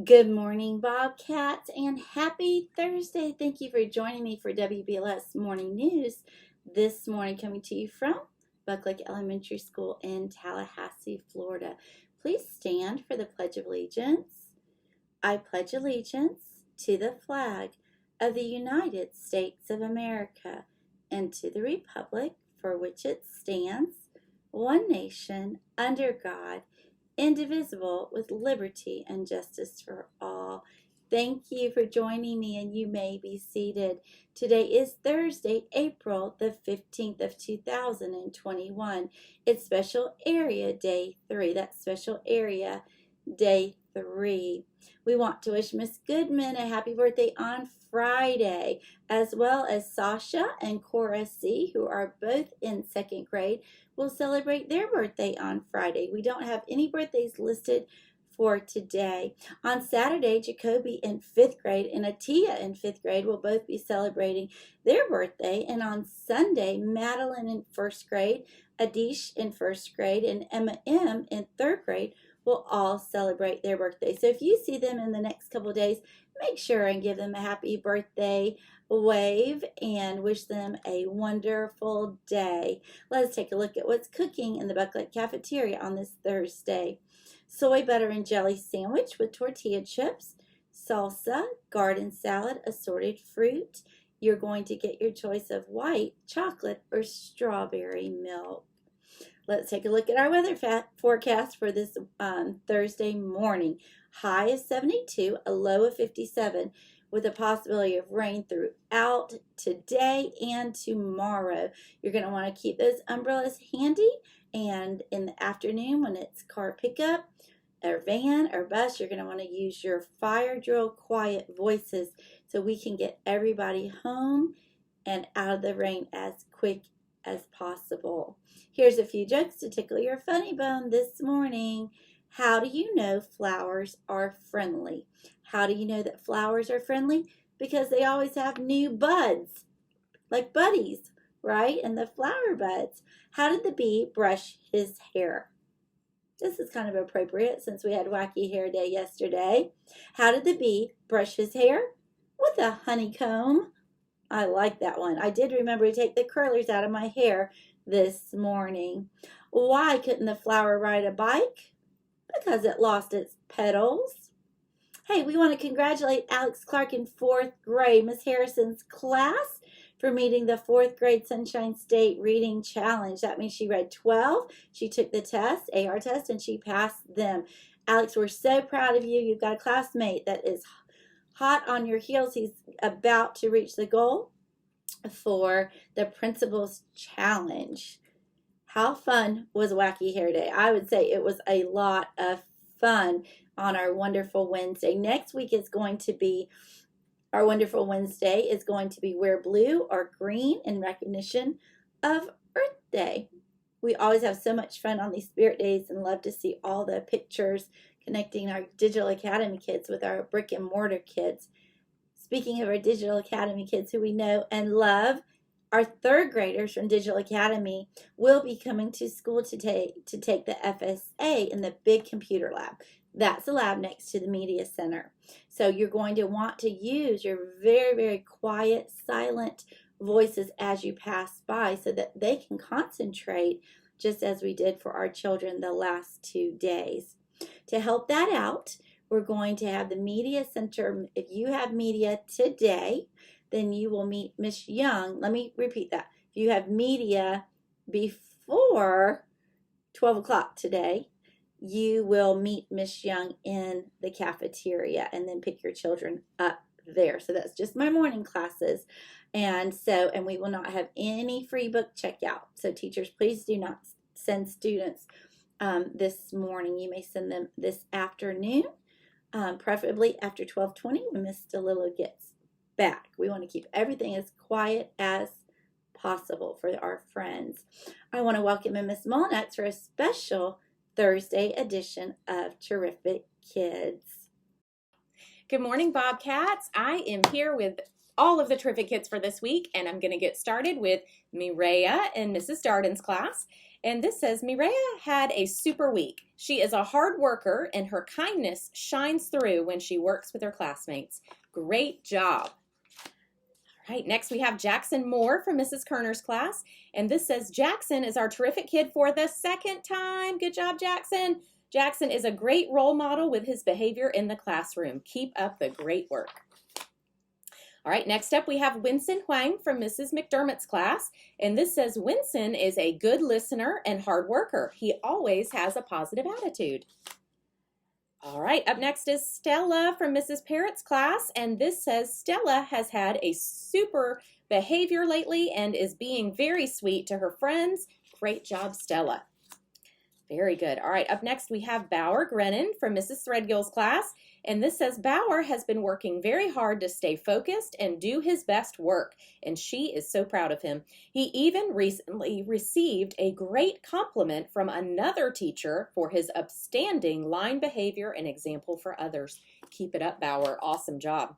Good morning, Bobcats, and happy Thursday. Thank you for joining me for WBLS Morning News. This morning coming to you from Buckley Elementary School in Tallahassee, Florida. Please stand for the Pledge of Allegiance. I pledge allegiance to the flag of the United States of America and to the republic for which it stands, one nation, under God, indivisible, with liberty and justice for all. Thank you for joining me, and you may be seated. Today is Thursday, April the 15th of 2021. It's Special Area Day 3. That's Special Area Day 3. We want to wish Miss Goodman a happy birthday on Friday, as well as Sasha and Cora C., who are both in second grade, will celebrate their birthday on Friday. We don't have any birthdays listed for today. On Saturday, Jacoby in 5th grade and Atia in 5th grade will both be celebrating their birthday. And on Sunday, Madeline in 1st grade, Adish in 1st grade, and Emma M in 3rd grade will all celebrate their birthday. So if you see them in the next couple of days, make sure and give them a happy birthday wave and wish them a wonderful day. Let's take a look at what's cooking in the Bucklet cafeteria on this Thursday. Soy butter and jelly sandwich with tortilla chips, salsa, garden salad, assorted fruit. You're going to get your choice of white chocolate or strawberry milk. Let's take a look at our weather forecast for this Thursday morning. High of 72, a low of 57, with a possibility of rain throughout today and tomorrow. You're going to want to keep those umbrellas handy, and in the afternoon when it's car pickup or van or bus, you're going to want to use your fire drill quiet voices so we can get everybody home and out of the rain as quick as possible. Here's a few jokes to tickle your funny bone this morning. How do you know flowers are friendly? How do you know that flowers are friendly? Because they always have new buds, like buddies, right? And the flower buds. How did the bee brush his hair? This is kind of appropriate since we had Wacky Hair Day yesterday. How did the bee brush his hair? With a honeycomb. I like that one. I did remember to take the curlers out of my hair this morning. Why couldn't the flower ride a bike? Because it lost its petals. Hey, we want to congratulate Alex Clark in 4th grade, Miss Harrison's class, for meeting the 4th grade Sunshine State Reading Challenge. That means she read 12, she took the test, AR test, and she passed them. Alex, we're so proud of you. You've got a classmate that is hot on your heels. He's about to reach the goal for the Principal's Challenge. How fun was Wacky Hair Day? I would say it was a lot of fun on our Wonderful Wednesday. Next week is going to be, our Wonderful Wednesday is going to be wear blue or green in recognition of Earth Day. We always have so much fun on these Spirit Days and love to see all the pictures connecting our Digital Academy kids with our brick and mortar kids. Speaking of our Digital Academy kids who we know and love, our 3rd graders from Digital Academy will be coming to school today to take the FSA in the big computer lab. That's the lab next to the Media Center. So you're going to want to use your very, very quiet, silent voices as you pass by so that they can concentrate, just as we did for our children the last 2 days. To help that out, we're going to have the Media Center. If you have media today, then you will meet Miss Young. Let me repeat that. If you have media before 12 o'clock today, you will meet Miss Young in the cafeteria and then pick your children up there. So that's just my morning classes. And we will not have any free book checkout. So teachers, please do not send students this morning. You may send them this afternoon, preferably after 12:20 when Miss DeLillo gets back. We want to keep everything as quiet as possible for our friends. I want to welcome in Miss Molinax for a special Thursday edition of Terrific Kids. Good morning, Bobcats. I am here with all of the Terrific Kids for this week, and I'm going to get started with Mireya in Mrs. Darden's class. And this says, Mireya had a super week. She is a hard worker and her kindness shines through when she works with her classmates. Great job. All right, next we have Jackson Moore from Mrs. Kerner's class. And this says, Jackson is our terrific kid for the second time. Good job, Jackson. Jackson is a great role model with his behavior in the classroom. Keep up the great work. All right, next up we have Winston Huang from Mrs. McDermott's class. And this says, Winston is a good listener and hard worker. He always has a positive attitude. All right, up next is Stella from Mrs. Parrott's class. And this says, Stella has had a super behavior lately and is being very sweet to her friends. Great job, Stella. Very good. All right, up next we have Bauer Grennan from Mrs. Threadgill's class. And this says Bauer has been working very hard to stay focused and do his best work. And she is so proud of him. He even recently received a great compliment from another teacher for his upstanding line behavior and example for others. Keep it up, Bauer. Awesome job.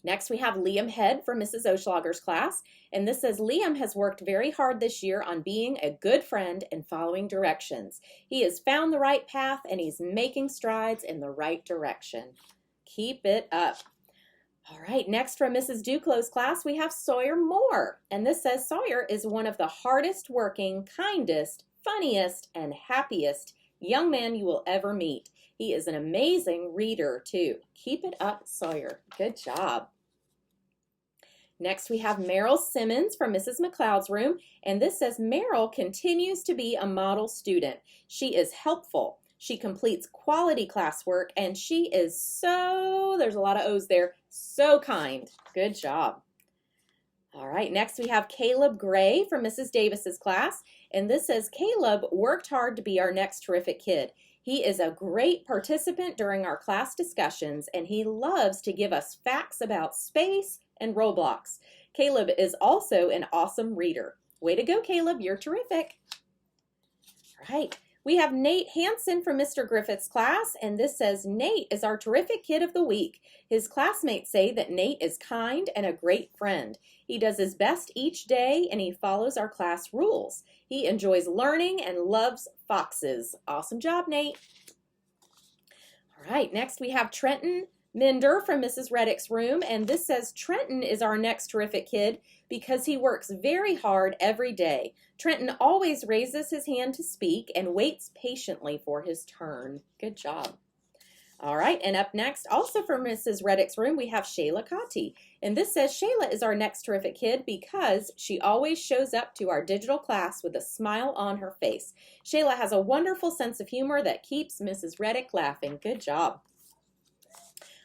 Next, we have Liam Head from Mrs. Oschlager's class. And this says, Liam has worked very hard this year on being a good friend and following directions. He has found the right path and he's making strides in the right direction. Keep it up. All right, next from Mrs. Duclos' class, we have Sawyer Moore. And this says, Sawyer is one of the hardest working, kindest, funniest, and happiest young man you will ever meet. He is an amazing reader, too. Keep it up, Sawyer. Good job. Next, we have Meryl Simmons from Mrs. McLeod's room, and this says, Meryl continues to be a model student. She is helpful. She completes quality classwork, and she is there's a lot of O's there, so kind. Good job. All right, next we have Caleb Gray from Mrs. Davis's class, and this says, Caleb worked hard to be our next terrific kid. He is a great participant during our class discussions, and he loves to give us facts about space and Roblox. Caleb is also an awesome reader. Way to go, Caleb. You're terrific. All right. We have Nate Hansen from Mr. Griffith's class, and this says, Nate is our terrific kid of the week. His classmates say that Nate is kind and a great friend. He does his best each day, and he follows our class rules. He enjoys learning and loves foxes. Awesome job, Nate. All right, next we have Trenton Minder from Mrs. Reddick's room, and this says, Trenton is our next terrific kid because he works very hard every day. Trenton always raises his hand to speak and waits patiently for his turn. Good job. All right, and up next, also from Mrs. Reddick's room, we have Shayla Cotti. And this says, Shayla is our next terrific kid because she always shows up to our digital class with a smile on her face. Shayla has a wonderful sense of humor that keeps Mrs. Reddick laughing. Good job.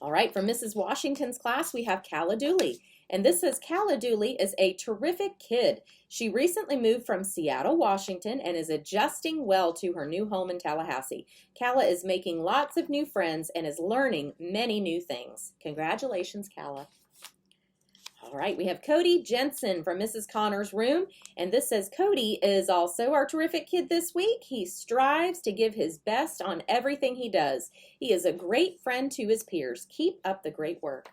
All right, from Mrs. Washington's class, we have Calla Dooley. And this says, Calla Dooley is a terrific kid. She recently moved from Seattle, Washington, and is adjusting well to her new home in Tallahassee. Calla is making lots of new friends and is learning many new things. Congratulations, Calla. All right, we have Cody Jensen from Mrs. Connor's room, and this says, Cody is also our terrific kid this week. He strives to give his best on everything he does. He is a great friend to his peers. Keep up the great work.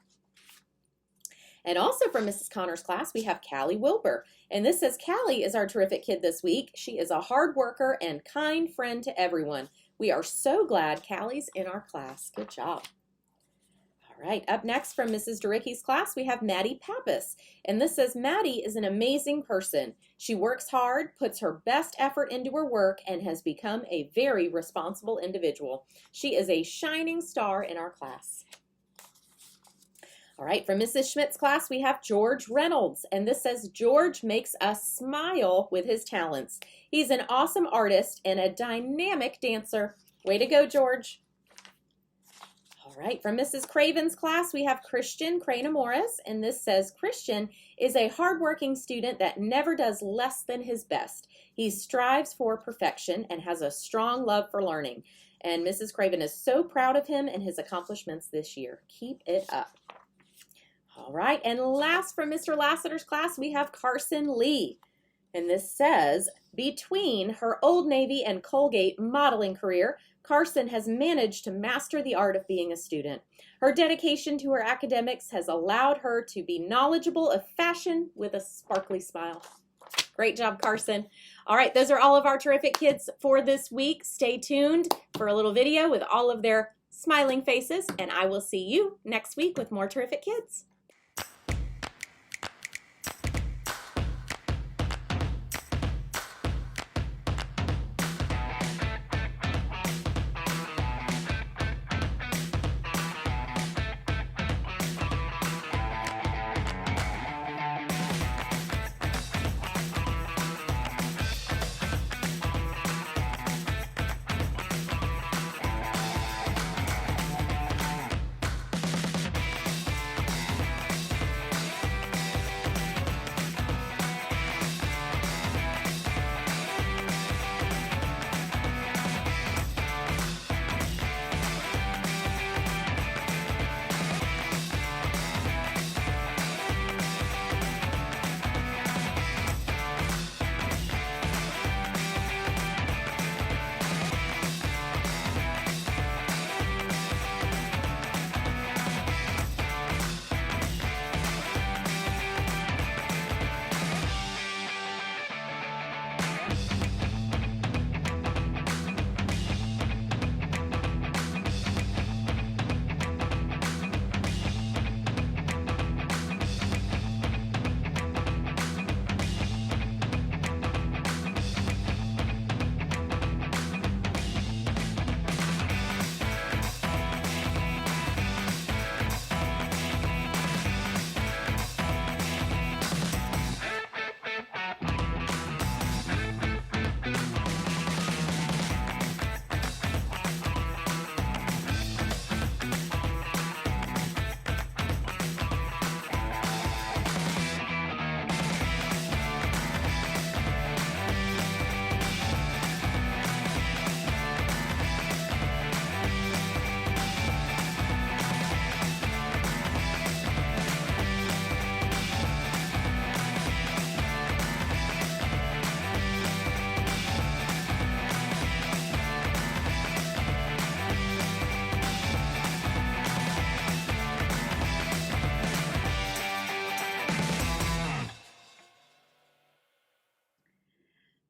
And also from Mrs. Connor's class, we have Callie Wilbur. And this says, Callie is our terrific kid this week. She is a hard worker and kind friend to everyone. We are so glad Callie's in our class. Good job. All right, up next from Mrs. Duricky's class, we have Maddie Pappas. And this says, Maddie is an amazing person. She works hard, puts her best effort into her work, and has become a very responsible individual. She is a shining star in our class. All right, from Mrs. Schmidt's class, we have George Reynolds. And this says, George makes us smile with his talents. He's an awesome artist and a dynamic dancer. Way to go, George. All right, from Mrs. Craven's class, we have Christian Crana-Morris, and this says, Christian is a hardworking student that never does less than his best. He strives for perfection and has a strong love for learning. And Mrs. Craven is so proud of him and his accomplishments this year. Keep it up. All right, and last from Mr. Lassiter's class, we have Carson Lee. And this says, between her Old Navy and Colgate modeling career, Carson has managed to master the art of being a student. Her dedication to her academics has allowed her to be knowledgeable of fashion with a sparkly smile. Great job, Carson. All right, those are all of our terrific kids for this week. Stay tuned for a little video with all of their smiling faces, and I will see you next week with more terrific kids.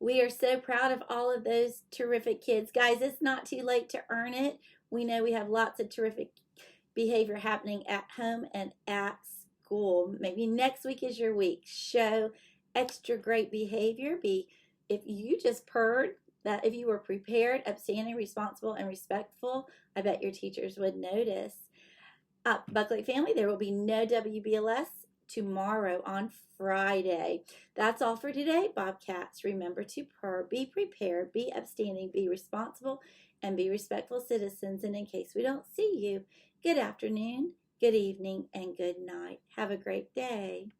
We are so proud of all of those terrific kids. Guys, it's not too late to earn it. We know we have lots of terrific behavior happening at home and at school. Maybe next week is your week. Show extra great behavior. If you just purred, that if you were prepared, upstanding, responsible, and respectful, I bet your teachers would notice. Buckley family, there will be no WBLS tomorrow on Friday. That's all for today, Bobcats. Remember to purr, be prepared, be upstanding, be responsible, and be respectful citizens. And in case we don't see you, good afternoon, good evening, and good night. Have a great day.